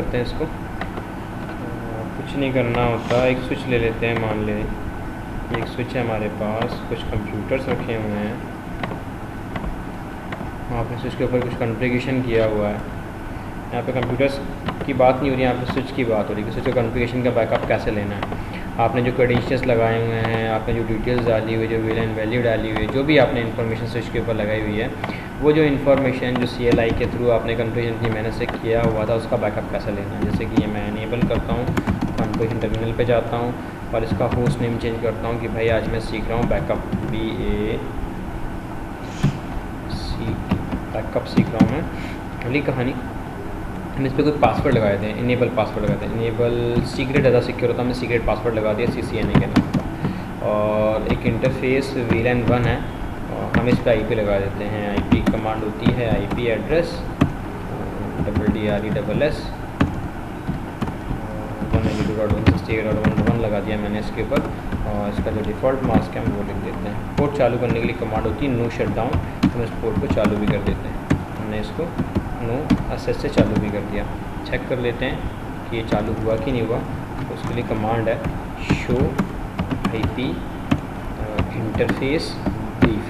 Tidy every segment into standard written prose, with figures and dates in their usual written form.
करते हैं इसको। कुछ नहीं करना होता, एक स्विच ले लेते हैं। मान लें एक स्विच है हमारे पास, कुछ कंप्यूटर्स रखे हुए हैं, आपने स्विच के ऊपर कुछ कॉन्फ़िगरेशन किया हुआ है। यहाँ पे कंप्यूटर्स की बात नहीं हो रही, यहाँ पे स्विच की बात हो रही है कि स्विच कॉन्फ़िगरेशन का बैकअप कैसे लेना है। आपने जो क्रेडेंशियल्स लगाए हुए हैं, आपने जो डिटेल्स डाली हुई है, जो वीएलएन वैल्यू डाली हुई है, जो भी आपने इन्फॉर्मेशन स्विच के ऊपर लगाई हुई है, वो जो इन्फॉर्मेशन जो CLI के थ्रू आपने कॉन्फ़िगरेशन की मैंने से किया हुआ था, उसका बैकअप कैसे लेना है। जैसे कि ये मैं इनेबल करता हूँ, कॉन्फ़िगरेशन टर्मिनल पे जाता हूँ और इसका होस्ट नेम चेंज करता हूँ कि भाई आज मैं सीख रहा हूँ बैकअप, बैकअप सीख रहा हूँ मैं। अगली कहानी, हम इस पर कोई पासवर्ड लगाए थे, इनेबल पासवर्ड लगाए थे। इनेबल सीक्रेट ज़्यादा सिक्योर होता है, हमने सीक्रेट पासवर्ड लगा दिया CCNA के नाम का। और एक इंटरफेस VLAN 1 है, और हम इस पर IP लगा देते हैं। IP कमांड होती है IP एड्रेस DRESS 192.168.1.1 लगा दिया मैंने इसके ऊपर। और इसका जो डिफ़ॉल्ट मास्क है हम वो लिख देते हैं। पोर्ट चालू करने के लिए कमांड होती है नो शट डाउन, हम इस पोर्ट को चालू भी कर देते हैं। हमने इसको नो एक्सेस से चालू भी कर दिया। चेक कर लेते हैं कि ये चालू हुआ कि नहीं हुआ। तो उसके लिए कमांड है शो IP इंटरफेस ब्रीफ।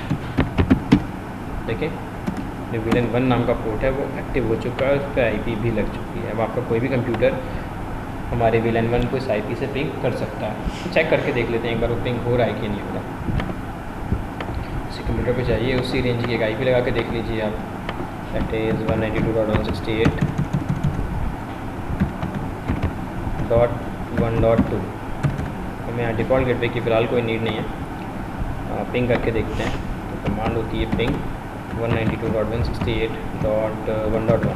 देखिए जो VLAN 1 नाम का पोर्ट है वो एक्टिव हो चुका है, उस पर IP भी लग चुकी है। अब आपका कोई भी कंप्यूटर हमारे VLAN 1 को इस IP से पिंग कर सकता है। तो चेक करके देख लेते हैं एक बार वो पिंग हो रहा है कि नहीं हो रहा। उसी कंप्यूटर पे जाइए, उसी रेंज की एक IP लगा के देख लीजिए आप, दैट इज़ 192.168.1.2। हमें यहाँ डिफ़ॉल्ट गेटवे की फ़िलहाल कोई नीड नहीं है। पिंग करके देखते हैं। तो कमांड होती है पिंग 192.168.1.1।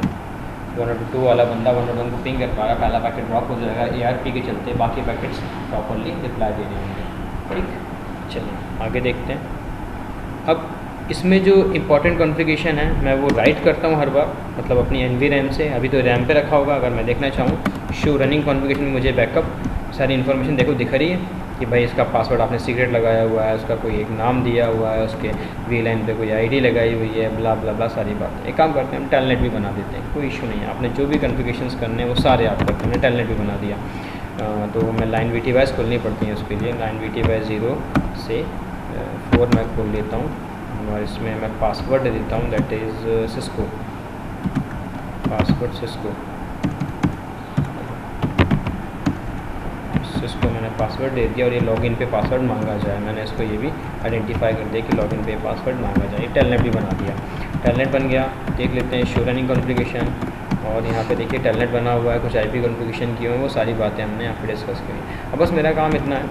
102 वाला बंदा 101 को पिंग कर पा रहा, पहला पैकेट ड्रॉप हो जाएगा ARP के चलते, बाकी पैकेट्स प्रॉपरली रिप्लाई दे रहे होंगे। ठीक, चलिए आगे देखते हैं। अब इसमें जो इम्पॉर्टेंट कॉन्फ़िगरेशन है मैं वो राइट करता हूँ हर बार, मतलब अपनी NVRAM से। अभी तो RAM पे रखा होगा, अगर मैं देखना चाहूँ शो रनिंग कॉन्फ़िगरेशन में मुझे बैकअप सारी इन्फॉर्मेशन देखो दिख रही है कि भाई इसका पासवर्ड आपने सीक्रेट लगाया हुआ है, उसका कोई एक नाम दिया हुआ है, उसके VLAN पे कोई ID लगाई हुई है, ब्ला ब्ला ब्ला सारी बात। एक काम करते हैं हम टेलनेट भी बना देते हैं, कोई इशू नहीं है। आपने जो भी कॉन्फ़िगरेशंस करने हैं वो सारे आप करते हैं। टेलनेट भी बना दिया। तो मैं लाइन VTWise खोलनी पड़ती है उसके लिए। लाइन VTWise 0 से 4 मैं खोल लेता हूँ और इसमें मैं पासवर्ड दे देता हूँ, that is Cisco password. Cisco मैंने पासवर्ड दे दिया और ये लॉगिन पे पासवर्ड मांगा जाए, मैंने इसको ये भी आइडेंटिफाई कर दिया कि लॉगिन पे पासवर्ड मांगा जाए। टेलनेट भी बना दिया, टेलनेट बन गया। देख लेते हैं शो रनिंग कॉन्फ़िगरेशन, और यहाँ पे देखिए टेलनेट बना हुआ है, कुछ IP कॉन्फ़िगरेशन किए हुए हैं, वो सारी बातें हमने यहाँ पे डिस्कस करी। अब बस मेरा काम इतना है,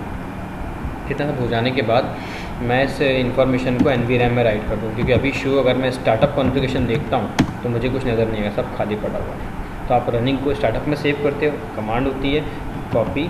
इतना सब हो जाने के बाद मैं इस इन्फॉर्मेशन को NVRAM में राइट कर दूँ, क्योंकि अभी शो अगर मैं स्टार्टअप कॉन्फ़िगरेशन देखता हूँ तो मुझे कुछ नज़र नहीं आएगा, सब खाली पड़ा हुआ है। तो आप रनिंग को स्टार्टअप में सेव करते हो, कमांड होती है copy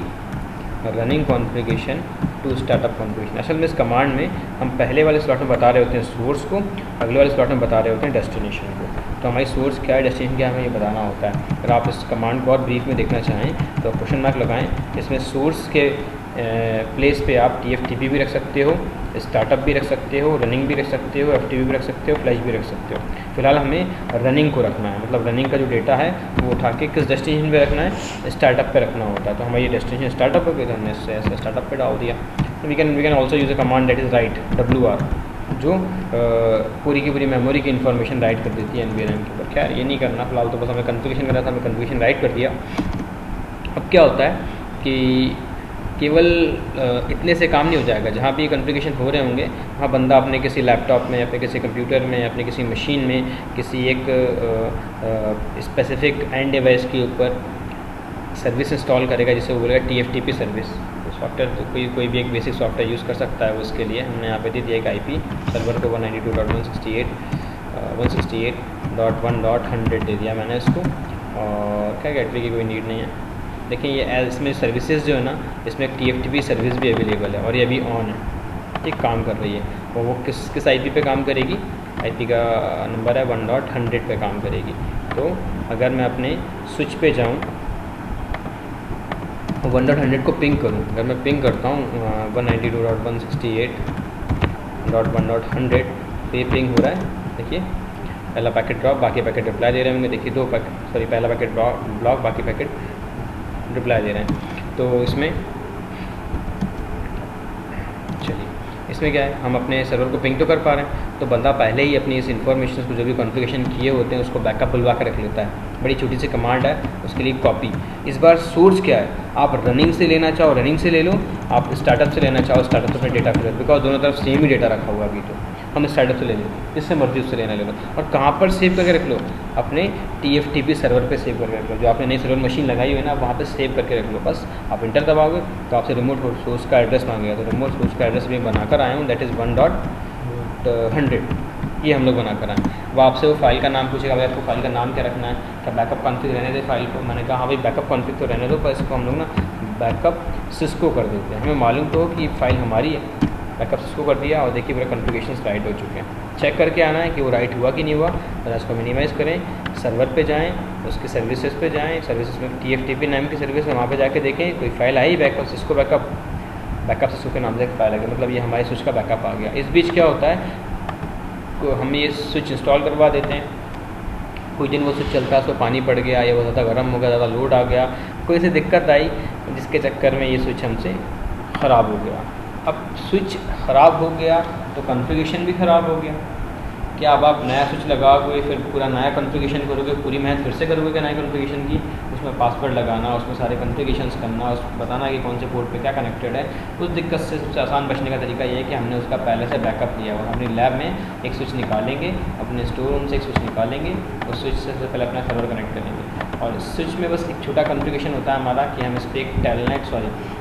running configuration to startup configuration. असल में इस कमांड में हम पहले वाले स्लॉट में बता रहे होते हैं सोर्स को, अगले वाले स्लॉट में बता रहे होते हैं डेस्टिनेशन को। तो हमारी सोर्स क्या है, डेस्टिनेशन क्या है, हमें ये बताना होता है। अगर आप इस कमांड को और ब्रीफ में देखना चाहें तो क्वेश्चन मार्क लगाएं। इसमें सोर्स के प्लेस पे आप TFTP भी रख सकते हो, स्टार्टअप भी रख सकते हो, रनिंग भी रख सकते हो, FTP भी रख सकते हो, फ्लैश भी रख सकते हो। फिलहाल हमें रनिंग को रखना है, मतलब रनिंग का जो डेटा है वो उठा के किस डेस्टिनेशन पे रखना है, स्टार्टअप पे रखना होता है। तो हमारी डेस्टिनेशन स्टार्टअप पे, तो हमने इससे ऐसे स्टार्टअप पे डाल दिया। We can also use a command that is write WR, जो पूरी की पूरी मेमोरी की इन्फॉर्मेशन राइट कर देती है NVRAM के ऊपर। खैर ये नहीं करना फिलहाल, तो बस हमें कॉन्फ़िगरेशन करना था, हमें कॉन्फ़िगरेशन राइट कर दिया। अब क्या होता है कि केवल इतने से काम नहीं हो जाएगा। जहाँ भी कॉन्फ़िगरेशन हो रहे होंगे वहाँ बंदा अपने किसी लैपटॉप में या फिर किसी कंप्यूटर में या अपने किसी मशीन में किसी एक स्पेसिफिक एंड डिवाइस के ऊपर सर्विस इंस्टॉल करेगा, जिसे वो बोलेगा TFTP सर्विस। तो सॉफ्टवेयर तो कोई भी एक बेसिक सॉफ्टवेयर यूज़ कर सकता है। उसके लिए हमने यहाँ पे दे दिया एक IP सर्वर को 192.168.1.100 दे दिया मैंने इसको। और क्या गेटवे की कोई नीड नहीं है। देखिए ये इसमें सर्विसेज जो है ना, इसमें एक TFTP सर्विस भी अवेलेबल है और ये अभी ऑन है, ठीक काम कर रही है। और वो किस IP पे काम करेगी, IP का नंबर है 1.100 पे काम करेगी। तो अगर मैं अपने स्विच पे जाऊँ 1.100 को पिंग करूँ, अगर मैं पिंग करता हूँ 192.168.1.100 पे पिंग हो रहा है। देखिए पहला पैकेट ड्रॉप, बाकी पैकेट रिप्लाई दे रहे होंगे। देखिए दो पैकेट, सॉरी पहला पैकेट ब्लॉक, बाकी पैकेट रिप्लाई दे रहे हैं। तो इसमें चलिए इसमें क्या है, हम अपने सर्वर को पिंग तो कर पा रहे हैं, तो बंदा पहले ही अपनी इस इन्फॉर्मेशन को जो भी कॉन्फ़िगरेशन किए होते हैं उसको बैकअप बुलवा कर रख लेता है। बड़ी छोटी सी कमांड है, उसके लिए कॉपी। इस बार सोर्स क्या है, आप रनिंग से लेना चाहो रनिंग से ले लो, आप स्टार्टअप से लेना चाहो स्टार्टअप से अपने डेटा फिर, बिकॉज दोनों तरफ सेम ही डेटा रखा हुआ अभी, तो हम स्टार्टअप से ले लें, जिससे मर्जी उससे लेना ले लो। और कहाँ पर सेव करके रख लो, अपने TFTP सर्वर पे सेव करके रख लो, जो आपने नई सर्वर मशीन लगाई हुई है ना वहाँ पे सेव करके रख लो। बस आप इंटर दबाओगे तो आपसे रिमोट सोर्स का एड्रेस मांगेगा, तो रिमोट सोर्स का एड्रेस मैं बनाकर आया हूँ, दैट इज़ 1.100, ये हम लोग बनाकर आए। वो आपसे वो फाइल का नाम पूछेगा, भाई आपको फाइल का नाम क्या रखना है, क्या बैकअप कॉन्फ़िग रहने दे फाइल को। मैंने कहा हाँ भाई बैकअप कॉन्फ़िग तो रहने दो, पर इसको हम लोग ना बैकअप सिस्को कर देते हैं, हमें मालूम तो हो कि फाइल हमारी है। बैकअप सिस्को कर दिया और देखिए मेरे कॉन्फ़िगरेशंस राइट हो चुके हैं। चेक करके आना है कि वो राइट हुआ कि नहीं हुआ, तो इसको मिनिमाइज़ करें, सर्वर पे जाएँ, उसके सर्विसेज पे जाएँ, सर्विसेज में TFTP नाम की सर्विस है, वहाँ पे जाके देखें कोई फाइल आई बैकअप सिस्को बैकअप सिस्को के नाम से एक फाइल आ गया, मतलब ये हमारे स्विच का बैकअप आ गया। इस बीच क्या होता है, हम ये स्विच इंस्टॉल करवा देते हैं, कुछ दिन वो स्विच चलता है, उसको पानी पड़ गया या वो ज़्यादा गर्म हो गया, ज़्यादा लोड आ गया, कोई ऐसी दिक्कत आई जिसके चक्कर में ये स्विच हमसे ख़राब हो गया। अब स्विच ख़राब हो गया तो कॉन्फ़िगरेशन भी ख़राब हो गया। क्या अब आप नया स्विच लगाओगे, फिर पूरा नया कॉन्फ़िगरेशन करोगे, पूरी मेहनत फिर से करोगे क्या नया कॉन्फ़िगरेशन की, उसमें पासवर्ड लगाना, उसमें सारे कॉन्फ़िगरेशंस करना, उसको बताना कि कौन से पोर्ट पे क्या कनेक्टेड है। उस दिक्कत से सबसे आसान बचने का तरीका ये है कि हमने उसका पहले से बैकअप लिया हुआ। अपनी लैब में एक स्विच निकालेंगे, अपने स्टोर रूम से एक स्विच निकालेंगे, उस स्विच से पहले अपना सर्वर कनेक्ट करेंगे, और स्विच में बस एक छोटा कॉन्फ़िगरेशन होता है हमारा कि हम इस पर एक टेलनेट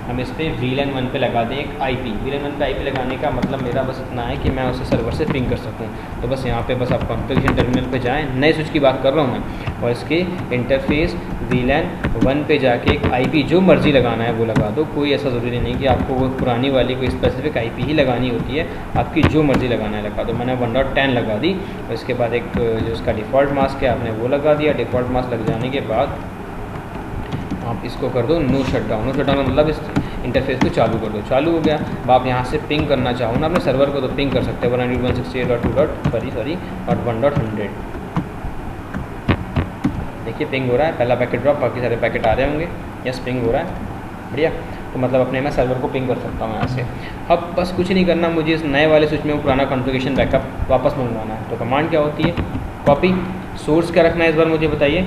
हम इस पर VLAN 1 पे लगा दें एक IP। VLAN 1 पे IP लगाने का मतलब मेरा बस इतना है कि मैं उसे सर्वर से पिंग कर सकूं। तो बस यहाँ पे बस आप कॉन्फ़िगरेशन टर्मिनल पे जाएं, नए स्विच की बात कर रहा हूँ मैं, और इसके इंटरफेस VLAN 1 पे जाके एक IP जो मर्ज़ी लगाना है वो लगा दो। कोई ऐसा ज़रूरी नहीं कि आपको वो पुरानी वाली कोई स्पेसिफिक IP ही लगानी होती है, आपकी जो मर्ज़ी लगाना है लगा दो। मैंने 1.10 लगा दी, और इसके बाद एक जो उसका डिफ़ॉल्ट मास्क है आपने वो लगा दिया। डिफ़ॉल्ट मास्क लग जाने के बाद आप इसको कर दो नो शटडाउन। नो शटडाउन का मतलब इस इंटरफेस को चालू कर दो, चालू हो गया। अब आप यहाँ से पिंग करना चाहो ना अपने सर्वर को, तो पिंग कर सकते हैं 192.168.2.1.100। देखिए पिंग हो रहा है, पहला पैकेट ड्रॉप, बाकी सारे पैकेट आ रहे होंगे। यस पिंग हो रहा है, बढ़िया। तो मतलब अपने मैं सर्वर को पिंग कर सकता हूँ यहाँ से। अब बस कुछ नहीं करना, मुझे इस नए वाले स्विच में वो पुराना कॉन्फ़िगरेशन बैकअप वापस मंगवाना है। तो कमांड क्या होती है, कॉपी। सोर्स क्या रखना है इस बार मुझे बताइए,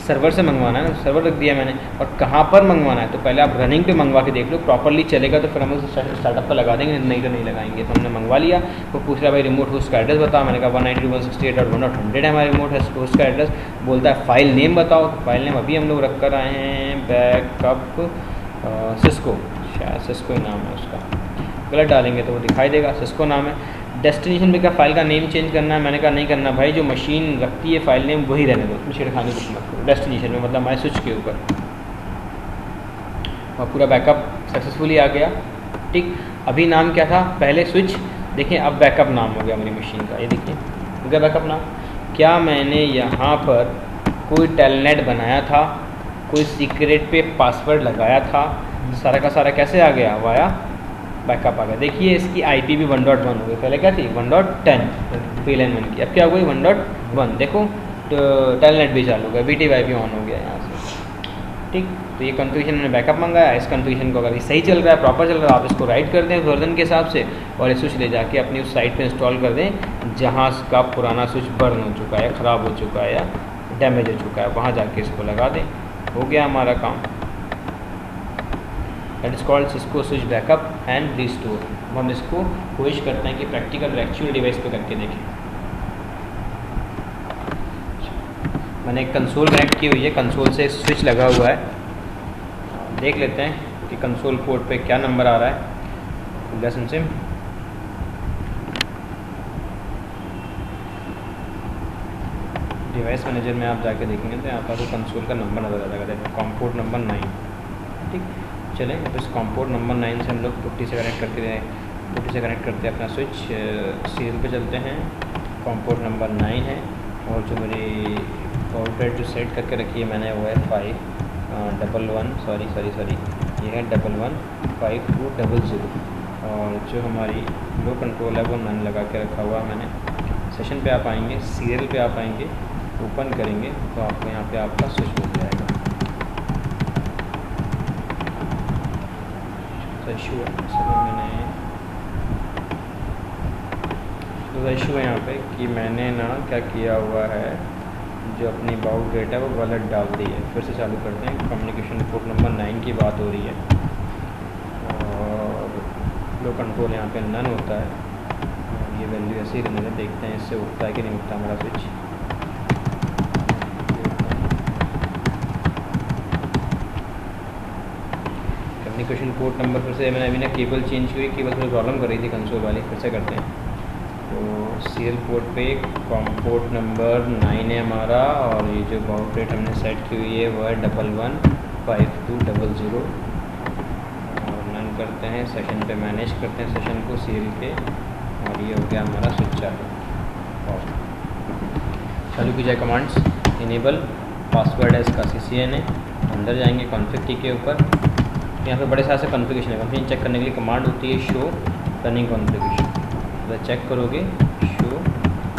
सर्वर से मंगवाना है ना, सर्वर रख दिया मैंने। और कहाँ पर मंगवाना है, तो पहले आप रनिंग पे मंगवा के देख लो, प्रॉपरली चलेगा तो फिर हम उसे स्टार्टअप पर लगा देंगे, नहीं तो नहीं लगाएंगे। तो हमने मंगवा लिया। तो पूछ रहा भाई रिमोट होस्ट का एड्रेस बताओ, मैंने कहा 192.168.1.100 है हमारा रिमोट होस्ट का एड्रेस। बोलता है फाइल नेम बताओ, तो फाइल नेम अभी हम लोग रख कर आए हैं बैकअप सिस्को, शायद सिस्को ही नाम है उसका, गलत डालेंगे तो वो दिखाई देगा, सिस्को नाम है। डेस्टिनेशन में क्या फ़ाइल का नेम चेंज करना है, मैंने कहा नहीं करना भाई, जो मशीन रखती है फ़ाइल नेम वही रहने दो, उसमें छेड़खानी कुछ मत करो। डेस्टिनेशन में मतलब हमारे स्विच के ऊपर, और पूरा बैकअप सक्सेसफुली आ गया। ठीक, अभी नाम क्या था, पहले स्विच, देखिए अब बैकअप नाम हो गया मेरी मशीन का, ये देखिए हो गया बैकअप नाम। क्या मैंने यहाँ पर कोई टेलनेट बनाया था, कोई सीक्रेट पे पासवर्ड लगाया था, सारा का सारा कैसे आ गया, वाया बैकअप आ गया। देखिए इसकी IP भी 1.1 हो गई, पहले क्या थी 1.10 VLAN 1 की, अब क्या हो गई 1.1। देखो तो टेलनेट भी चालू हो गया, VTYP ऑन हो गया यहाँ से। ठीक, तो ये कॉन्फ़िगरेशन मैंने बैकअप मंगाया। इस कॉन्फ़िगरेशन को अगर ये सही चल रहा है, प्रॉपर चल रहा है, आप इसको राइट कर दें वर्जन के हिसाब से, और ये स्विच ले जाके अपनी उस साइट पे इंस्टॉल कर दें जहाँ का पुराना स्विच बर्न हो चुका है, ख़राब हो चुका है या डैमेज हो चुका है, वहाँ जाके इसको लगा दें, हो गया हमारा काम। That is called Cisco switch backup and restore. हम इसको कोशिश करते हैं कि प्रैक्टिकल एक्चुअल डिवाइस पे करके देखें। मैंने एक कंसोल कनेक्ट की हुई है, कंसोल से स्विच लगा हुआ है, देख लेते हैं कि कंसोल पोर्ट पे क्या नंबर आ रहा है। लेसन सिम डिवाइस मैनेजर में आप जाके देखेंगे तो यहाँ पर कंसोल का नंबर नज़र आ जाएगा, कॉम पोर्ट नंबर 9। ठीक, चलें तो इस कॉम पोर्ट नंबर 9 से हम लोग 50 से कनेक्ट करते हैं अपना स्विच। सीरियल पे चलते हैं, कॉम पोर्ट नंबर 9 है, और जो मेरी पोर्ट रेट जो सेट करके रखी है मैंने वो है 511 सॉरी ये है 115200, और जो हमारी लो कंट्रोल है वो नन लगा के रखा हुआ मैंने। सेशन पे आप आएंगे, सीरियल पे आप आएंगे, ओपन करेंगे तो आपको यहाँ पे आपका स्विच मिल जाएगा। तो इशू है इशू है यहाँ पे कि मैंने ना क्या किया हुआ है, जो अपनी बाउट डेट है वो गलत डाल दी है। फिर से चालू करते हैं। कम्युनिकेशन पोर्ट नंबर 9 की बात हो रही है और लो कंट्रोल यहाँ पे नन होता है। ये वैल्यू ऐसे ही रहने, देखते हैं इससे उठता है कि नहीं उठता हमारा स्विच। कम्युनिकेशन पोर्ट नंबर फिर से मैंने अभी ना केबल चेंज की, केबल थोड़ी प्रॉब्लम कर रही थी कंसोल वाली, फिर से करते हैं। तो सीरियल पोर्ट पे पोर्ट नंबर 9 है हमारा और ये जो बाउट रेट हमने सेट की हुई है वो है 115200 और रन करते हैं। सेशन पे मैनेज करते हैं सेशन को सीरियल के और ये हो गया हमारा स्विच चालू। और चालू की जाए कमांड्स। इनेबल पासवर्ड है इसका CCN है। अंदर जाएंगे कॉन्फ़िग की के ऊपर, यहाँ पे बड़े सारे से कॉन्फ़िगरेशन है। कॉन्फ़िगरेशन चेक करने के लिए कमांड होती है शो रनिंग कॉन्फ़िगरेशन। तो चेक करोगे शो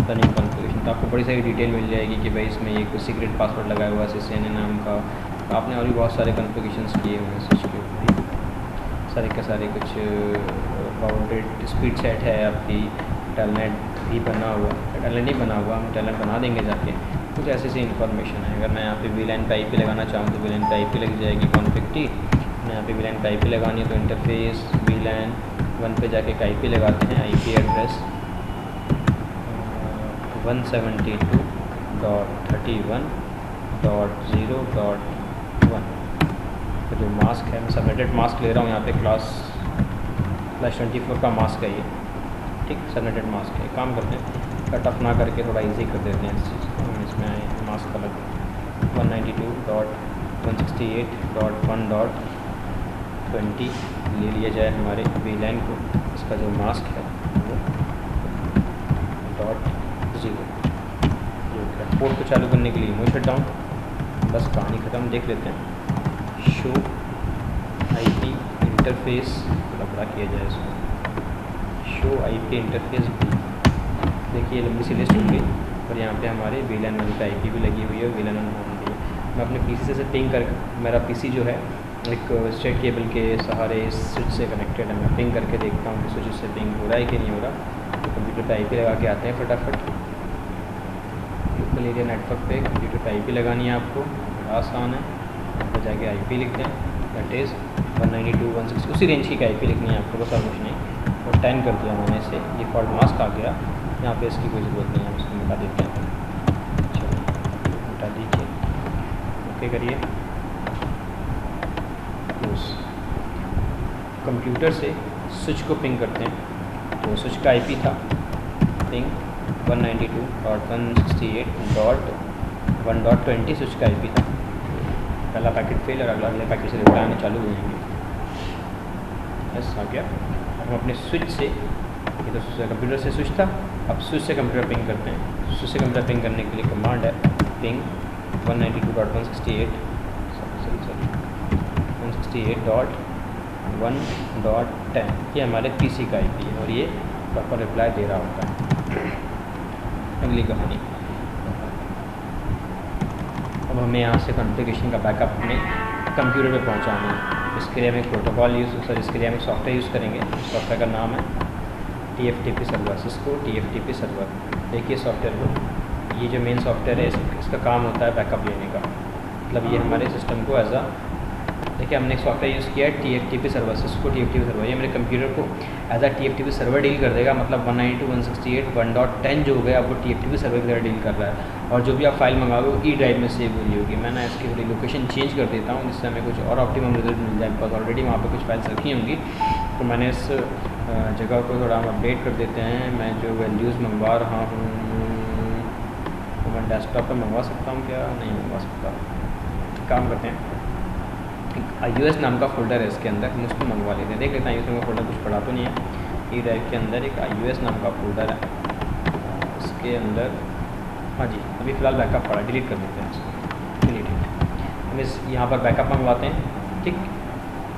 रनिंग कॉन्फ़िगरेशन तो आपको बड़ी सारी डिटेल मिल जाएगी कि भाई इसमें ये कुछ सीक्रेट पासवर्ड लगाया हुआ है CCN नाम का। तो आपने और भी बहुत सारे कॉन्फ़िगरेशंस किए हुए हैं स्विच के ऊपर, सारे के सारे। कुछ बाउंडेड स्पीड सेट है आपकी, टेलनेट भी बना हुआ, टेलनेट नहीं बना हुआ, हम टेलनेट बना देंगे जाके। कुछ ऐसी इन्फॉर्मेशन है। अगर मैं यहाँ पे VLAN पे IP लगाना चाहूँ तो VLAN पे IP लग जाएगी कॉन्फ़िग टी। मैं यहाँ पे VLAN पे IP लगानी है तो इंटरफेस VLAN 1 पे जाके एक IP लगाते हैं। IP address 172.31.0.1। तो जो मास्क है, मैं सबनेटेड मास्क ले रहा हूँ यहाँ पे, /24 का मास्क है ये, ठीक, सबनेटेड मास्क है। काम करते हैं कट ऑफ ना करके थोड़ा इजी कर देते हैं इस चीज़ को। हम इसमें आए मास्क अलग 192.168.1.20 ले लिया जाए हमारे VLAN को। इसका जो मास्क है वो .0। पोर्ट को चालू करने के लिए नो शट डाउन, बस कहानी ख़त्म। देख लेते हैं शो IP इंटरफेस, बड़ा किया जाए इसको, शो IP इंटरफेस भी। देखिए लंबी सी लिस्ट हो गई और यहाँ पे हमारे VLAN 1 का IP भी लगी हुई है, VLAN 1 होम भी है। मैं अपने PC से पिंग कर, मेरा PC जो है एक स्ट्रेट केबल के सहारे स्विच से कनेक्टेड है। मैं पिंग करके देखता हूँ कि स्विच से पिंग हो रहा है कि नहीं हो रहा। तो कंप्यूटर पे IP लगा के आते हैं फटाफट। लोकल एरिया नेटवर्क पे कंप्यूटर पे IP लगानी है आपको, आसान है। यहाँ पर जाके IP लिखते हैं, दैट इज़ 192.168, उसी रेंज की IP लिखनी है आपको, बस और कुछ नहीं। और 10 कर दिया मैंने इसे, डिफ़ॉल्ट मास्क आ गया। यहाँ पे इसकी कोई ज़रूरत नहीं है, इसको मिटा देते हैं। चलो मिटा दीजिए, ओके करिए। कंप्यूटर से स्विच को पिंग करते हैं। तो स्विच का IP था पिंग 192.168.1.20 स्विच का IP था। पहला पैकेट फेल और अगले पैकेट से रिप्लाई आने चालू हो जाएंगे। बस आ गया। हम अपने स्विच से, ये तो कंप्यूटर से स्विच था, अब स्विच से कंप्यूटर पिंग करते हैं। स्विच से कंप्यूटर पिंग करने के लिए कमांड है पिंग 192.168.1.10। ये हमारे PC का IP है और ये प्रॉपर रिप्लाई दे रहा होता है। अगली कहानी, अब हमें यहाँ से कॉन्फ़िगरेशन का बैकअप अपने कंप्यूटर पे पहुँचाना है। इसके लिए हम एक प्रोटोकॉल इसके लिए हम एक सॉफ्टवेयर यूज़ करेंगे। सॉफ्टवेयर का नाम है TFTP server, Cisco TFTP server. देखिए सॉफ्टवेयर को, ये जो मेन सॉफ्टवेयर है इसका काम होता है बैकअप लेने का। मतलब ये हमारे सिस्टम को एज अ, देखिए हमने एक सॉफ्टवेयर यूज़ किया है TFTP server, Cisco TFTP server. ये मेरे कंप्यूटर को as a TFTP server deal कर देगा। मतलब 192.168.1.10 जो हो गया अब वो TFTP सर्वर की तरह डील कर रहा है। और जो भी आप फाइल मंगाओगे वो E ड्राइव में सेव हो रही होगी। मैं ना इसकी थोड़ी लोकेशन चेंज कर देता हूँ जिससे हमें कुछ और ऑप्टिमम रिजल्ट मिल जाए। बिकॉज ऑलरेडी वहाँ पर कुछ फाइल्स रखी होंगी, तो मैंने इस जगह को थोड़ा हम अपडेट कर देते हैं। मैं जो वैल्यूज़ मंगवा रहा हूँ तो मैं डेस्कटॉप पर मंगवा सकता हूँ क्या? नहीं मंगवा सकता। काम करते हैं, एक iOS नाम का फ़ोल्डर है इसके अंदर, हम उसको मंगवा लेते हैं। देख लेते हैं iOS का फ़ोल्डर कुछ पड़ा तो नहीं है। E ड्राइव के अंदर एक iOS नाम का फ़ोल्डर है, इसके अंदर, हाँ जी अभी फ़िलहाल बैकअप पड़ा, डिलीट कर देते हैं इसको, डिलीट। हम इस यहाँ पर बैकअप मंगवाते हैं, ठीक।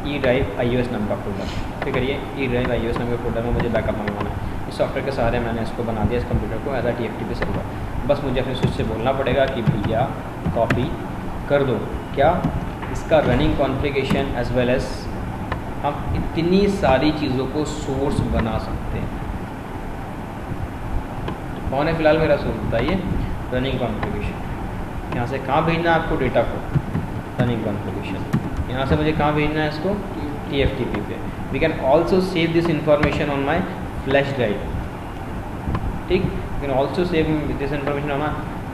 E ड्राइव iOS नाम का फ़ोल्डर, फिर करिए E ड्राइव iOS नाम के फ़ोल्डर में मुझे बैकअप मंगवाना है। इस सॉफ्टवेयर के सहारे मैंने इसको बना दिया इस कंप्यूटर को एज अ TFTP सर्वर। बस मुझे अपने स्विच से बोलना पड़ेगा कि भैया कॉपी कर दो, क्या इसका running configuration as well as हम इतनी सारी चीज़ों को सोर्स बना सकते हैं। कौन है फिलहाल मेरा सोर्स बताइए? Running configuration. यहाँ से कहाँ भेजना है आपको डेटा को? Running configuration. यहाँ से मुझे कहाँ भेजना है इसको? TFTP पे। We can also save this information on my flash drive, ठीक। We can also save this information on my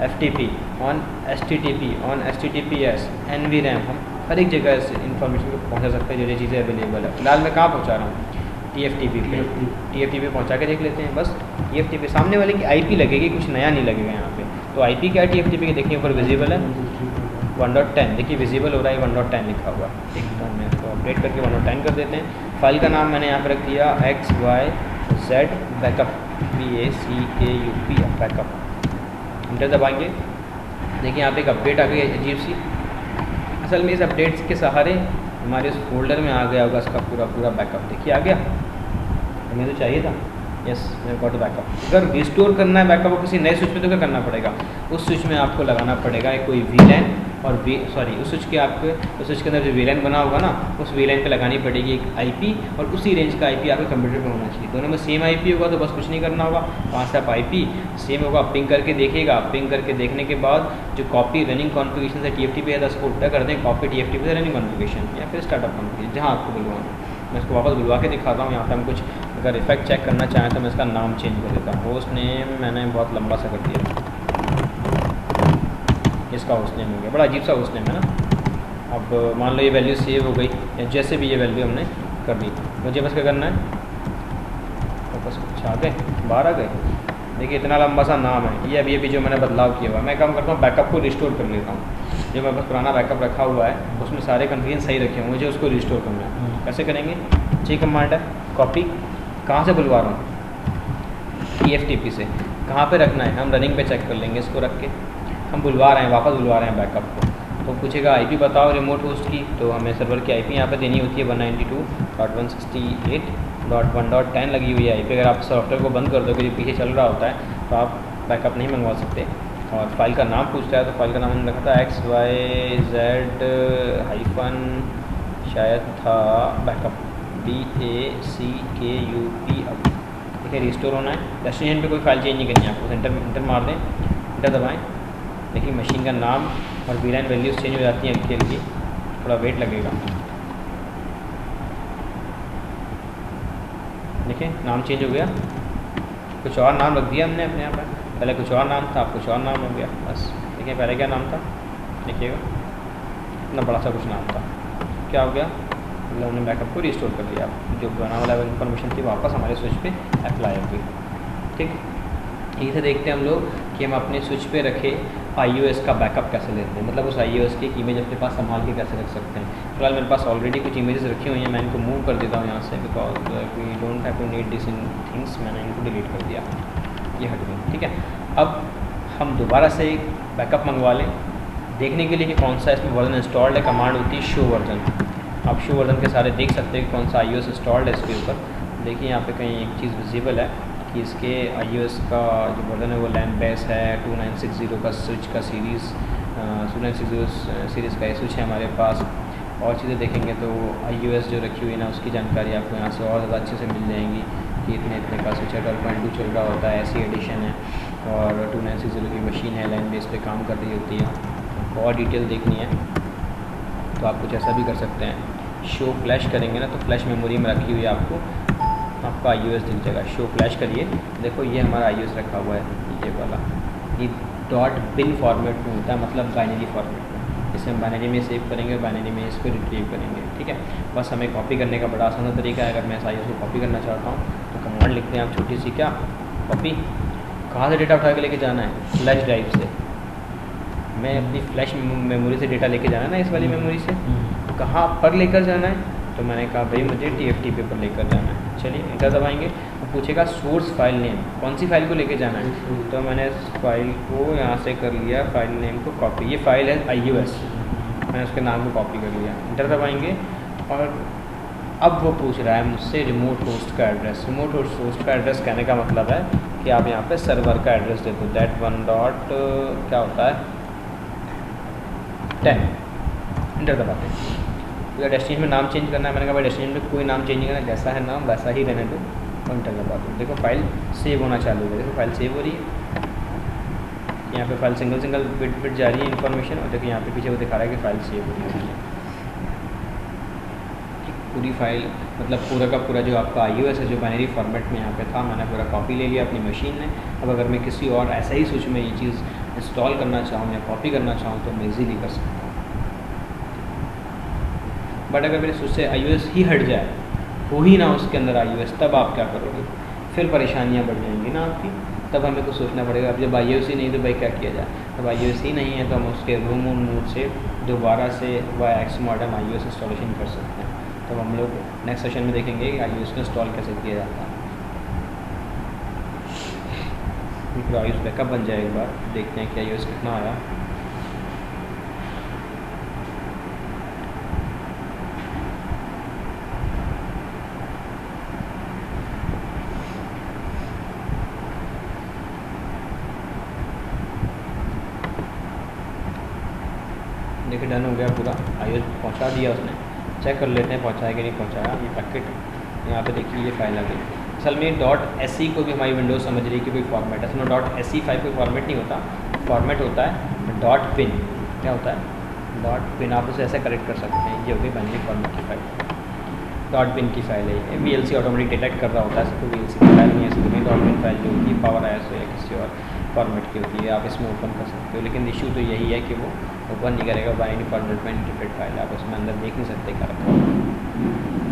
FTP, on STTP, on HTTPS, NVRAM। हम हर एक जगह इस इंफॉर्मेशन को पहुँचा सकते हैं जो चीज़ें अवेलेबल है। फिलहाल मैं कहाँ पहुँचा रहा हूँ? TFTP पे। TFTP पहुँचा के देख लेते हैं। बस TFTP सामने वाले की IP लगेगी, कुछ नया नहीं लगेगा यहाँ पे। तो IP क्या है TFTP की? देखिए ऊपर विजिबल है 1.10, देखिए विजिबल हो रहा है 1.10 लिखा हुआ है। ठीक, तो मैं इसको अपडेट करके 1.10 कर देते हैं। फाइल का नाम मैंने यहाँ पर रख दिया XYZ backup, BACKUP backup. Inter दबाएंगे, देखिए यहाँ पे एक अपडेट आ गई है अजीब सी। असल में इस अपडेट्स के सहारे हमारे इस फोल्डर में आ गया होगा इसका पूरा बैकअप। देखिए आ गया, हमें तो चाहिए था। यस, मेरे गॉट बैकअप। अगर रिस्टोर करना है बैकअप को किसी नए स्विच पे तो क्या करना पड़ेगा? उस स्विच में आपको लगाना पड़ेगा कोई VLAN और उस स्विच के अंदर जो VLAN बना होगा ना, उस VLAN पे लगानी पड़ेगी एक IP, और उसी रेंज का IP आपके कंप्यूटर पे होना चाहिए। दोनों में सेम IP होगा तो बस कुछ नहीं करना होगा। वहाँ से आप IP सेम होगा, पिंग करके देखिएगा। पिंग करके देखने के बाद जो कॉपी रनिंग कॉन्फ़िगरेशन से TFTP है उसको उल्टा कर दें, कॉपी TFTP से रनिंग कॉन्फ़िगरेशन या फिर स्टार्टअप कॉन्फ़िगरेशन, जहाँ आपको बुलवाना। मैं इसको वापस बुलवा के दिखाता हूँ। यहाँ पर हम कुछ अगर इफेक्ट चेक करना चाहें तो मैं इसका नाम चेंज कर देता हूँ। होस्ट नेम मैंने बहुत लंबा सा कर दिया, इसका होस्ट नेम हो गया, बड़ा अजीब सा होस्ट नेम है ना। अब मान लो ये वैल्यू सेव हो गई, या जैसे भी ये वैल्यू हमने कर दी, मुझे बस क्या करना है, तो बस कुछ आ गए, बाहर आ गए। देखिए इतना लंबा सा नाम है। ये अभी जो मैंने बदलाव किया हुआ है, मैं काम करता हूँ बैकअप को रिस्टोर कर लेता हूँ। जो मेरे पास पुराना बैकअप रखा हुआ है उसमें सारे कन्फिगरेशन सही रखे हुए, मुझे उसको रिस्टोर करना है। कैसे करेंगे? जी कमांड है, कॉपी, कहाँ से बुलवा रहा हूँ? TFTP से। कहाँ पे रखना है? हम रनिंग पे चेक कर लेंगे इसको रख के। हम बुलवा रहे हैं, वापस बुलवा रहे हैं बैकअप को, तो पूछेगा IP बताओ रिमोट होस्ट की, तो हमें सर्वर की IP यहाँ पे देनी होती है 192.168.1.10 लगी हुई है IP। अगर आप सॉफ्टवेयर को बंद कर दो, क्योंकि पीछे चल रहा होता है, तो आप बैकअप नहीं मंगवा सकते। और फाइल का नाम पूछता है, तो फाइल का नाम हमने रखा था XYZ हाइफन शायद था बैकअप, BACKUP। अब देखिए रिस्टोर होना है। डेस्टिनेशन पे कोई फाइल चेंज नहीं करनी है आपको। इंटर मार दें, इंटर दबाएं। देखिए मशीन का नाम और VLAN वैल्यूज चेंज हो जाती हैं हल्की हल्की, थोड़ा वेट लगेगा। देखिए नाम चेंज हो गया, कुछ और नाम रख दिया हमने अपने यहाँ पर। पहले कुछ और नाम था, अब कुछ और नाम हो गया। बस देखिए पहले क्या नाम था, देखिएगा इतना बड़ा सा कुछ नाम था, क्या हो गया, मतलब हमने बैकअप को रिस्टोर कर दिया। जो पुराना वाला इन्फॉर्मेशन थी वापस हमारे स्विच पे अप्लाई हो गई। ठीक, यही से देखते हैं हम लोग कि हम अपने स्विच पे रखे iOS का बैकअप कैसे लेते हैं, मतलब उस iOS की एक इमेज अपने पास संभाल के कैसे रख सकते हैं। फिलहाल मेरे पास ऑलरेडी कुछ इमेजेस रखी हुई हैं, मैं इनको मूव कर देता हूँ यहाँ से, because we don't have to need this in things. मैंने इनको डिलीट कर दिया, ये हट गई। ठीक है, अब हम दोबारा से एक बैकअप मंगवा लें देखने के लिए कि कौन सा इसमें वर्जन इंस्टॉल्ड है। कमांड होती है शो वर्जन। आप शो वर्जन के सारे देख सकते हैं कि कौन सा iOS इंस्टॉल्ड है इसके ऊपर। देखिए यहाँ पे कहीं एक चीज़ विजिबल है कि इसके iOS का जो वर्जन है वो लैंड बेस है 2960 का स्विच का सीरीज़ 2960 सीरीज़ का स्विच है हमारे पास। और चीज़ें देखेंगे तो iOS जो रखी हुई है ना उसकी जानकारी आपको यहाँ से और ज़्यादा अच्छे से मिल जाएंगी कि इतने का स्विच है। 12.2 चल रहा होता है, ऐसी एडिशन है, और 2960 की मशीन है, लैंड बेस पे काम कर रही होती है। और डिटेल देखनी है तो आप कुछ ऐसा भी कर सकते हैं, शो फ्लैश करेंगे ना तो फ्लैश मेमोरी में रखी हुई है आपका iOS दिख जाएगा। शो फ्लैश करिए, देखो ये हमारा iOS रखा हुआ है, ये वाला, ये .bin फॉर्मेट में होता है, मतलब बाइनरी फॉर्मेट में। इसे हम बाइनरी में सेव करेंगे, बाइनरी में इसको रिट्रीव करेंगे। ठीक है, बस हमें कॉपी करने का बड़ा आसान तरीका है। अगर मैं इस iOS को कॉपी करना चाहता हूँ तो कमांड लिखते हैं आप छोटी सी, क्या कॉपी, कहाँ से डेटा उठा के लेके जाना है, फ्लैश ड्राइव से। मैं अपनी फ्लैश मेमोरी से डेटा लेके जाना है ना, इस वाली मेमोरी से, कहाँ पर लेकर जाना है, तो मैंने कहा भाई मुझे TFTP पर लेकर जाना है। चलिए इंटर दबाएंगे, तो पूछेगा सोर्स फाइल नेम, कौन सी फाइल को लेके जाना है, तो मैंने इस फाइल को यहाँ से कर लिया, फाइल नेम को कॉपी। ये फाइल है iOS, मैंने उसके नाम को कॉपी कर लिया। इंटर दबाएंगे और अब वो पूछ रहा है मुझसे रिमोट होस्ट का एड्रेस। रिमोट होस्ट का एड्रेस कहने का मतलब है कि आप यहाँ पे सर्वर का एड्रेस दे दो, दैट वन डॉट क्या होता है 10, इंटर दबाते हैं। तो डेस्टिनेशन में नाम चेंज करना है, मैंने कहा भाई डेस्टिनेशन में कोई नाम चेंज नहीं करना, जैसा है नाम वैसा ही रहने दो, और इंटर दबा दो। देखो फाइल सेव होना चालू है, देखो फाइल सेव हो रही है, यहाँ पे फाइल सिंगल बिट जा रही है इन्फॉर्मेशन, और देखो यहाँ पे पीछे वो दिखा रहा है कि फाइल सेव हो रही है। पूरी फाइल मतलब पूरा का पूरा जो आपका iOS है जो बाइनरी फॉर्मेट में यहाँ पे था, मैंने पूरा कॉपी ले लिया अपनी मशीन में। अब अगर मैं किसी और ऐसा ही स्विच में ये चीज़ इंस्टॉल करना चाहूँ या कॉपी करना चाहूँ तो मैं इजीली कर सकता हूँ। बट अगर मेरे स्विच से iOS ही हट जाए, हो ही ना उसके अंदर iOS, तब आप क्या करोगे? फिर परेशानियाँ बढ़ जाएंगी ना आपकी, तब हमें कुछ सोचना पड़ेगा। अब जब iOS ही नहीं तो भाई क्या किया जाए? अब iOS ही नहीं है तो हम उसके रूम मोड से दोबारा से वाया Xmodem iOS इंस्टॉलेशन कर सकते हैं। तब हम लोग नेक्स्ट सेशन में देखेंगे कि iOS को इंस्टॉल कैसे किया जाता है। फिर iOS बैकअप बन जाए, एक बार देखते हैं कि iOS कितना आया। देखिए डन हो गया पूरा, iOS पहुंचा दिया उसने। चेक कर लेते हैं पहुंचाया कि नहीं पहुंचाया। ये पैकेट यहाँ पे देखिए ये फाइल आ गई। असल में .se को भी हमारी विंडोज समझ रही है कि कोई फॉर्मेट है। असल में .se फाइल कोई फॉर्मेट नहीं होता, फॉर्मेट होता है .bin। क्या होता है? .bin। आप उसे ऐसे करेक्ट कर सकते हैं। ये होगी बाइनरी फॉर्मेट की फाइल, .bin की फाइल है ये। VLC ऑटोमेटिक डिटेक्ट कर रहा होता है, तो VLC की फाइल नहीं है, इसलिए .bin फाइल जो होती है पावर IS या किसी और फॉर्मेट की होती है, आप इसमें ओपन कर सकते हो। लेकिन इशू तो यही है कि वो ओपन नहीं करेगा, बाइनरी फॉर्मेट में इंटरप्रेट फाइल है, आप उसमें अंदर देख नहीं सकते क्या रखा।